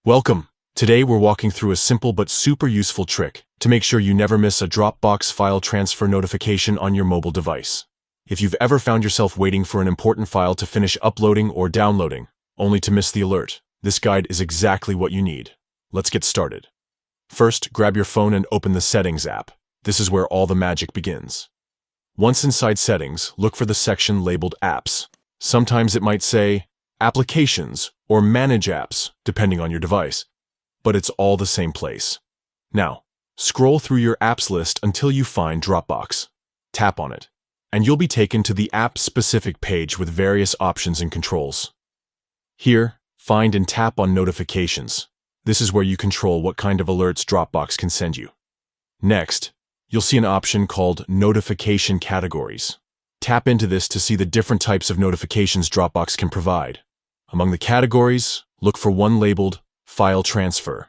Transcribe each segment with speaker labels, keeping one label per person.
Speaker 1: Welcome! Today we're walking through a simple but super useful trick to make sure you never miss a Dropbox file transfer notification on your mobile device. If you've ever found yourself waiting for an important file to finish uploading or downloading, only to miss the alert, this guide is exactly what you need. Let's get started. First, grab your phone and open the Settings app. This is where all the magic begins. Once inside Settings, look for the section labeled Apps. Sometimes it might say Applications or Manage Apps, depending on your device. But it's all the same place. Now, scroll through your apps list until you find Dropbox. Tap on it, and you'll be taken to the app-specific page with various options and controls. Here, find and tap on Notifications. This is where you control what kind of alerts Dropbox can send you. Next, you'll see an option called Notification Categories. Tap into this to see the different types of notifications Dropbox can provide. Among the categories, look for one labeled File Transfer.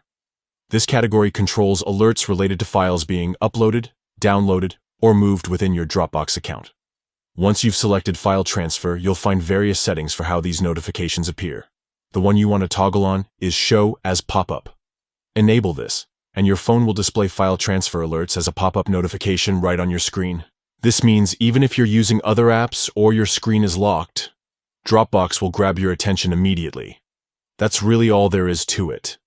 Speaker 1: This category controls alerts related to files being uploaded, downloaded, or moved within your Dropbox account. Once you've selected File Transfer, you'll find various settings for how these notifications appear. The one you want to toggle on is Show as Pop-up. Enable this, and your phone will display file transfer alerts as a pop-up notification right on your screen. This means even if you're using other apps or your screen is locked, Dropbox will grab your attention immediately. That's really all there is to it.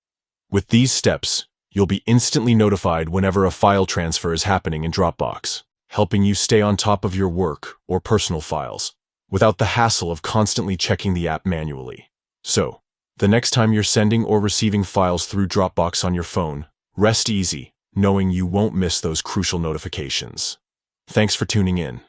Speaker 1: With these steps, you'll be instantly notified whenever a file transfer is happening in Dropbox, helping you stay on top of your work or personal files, without the hassle of constantly checking the app manually. So, the next time you're sending or receiving files through Dropbox on your phone, rest easy, knowing you won't miss those crucial notifications. Thanks for tuning in.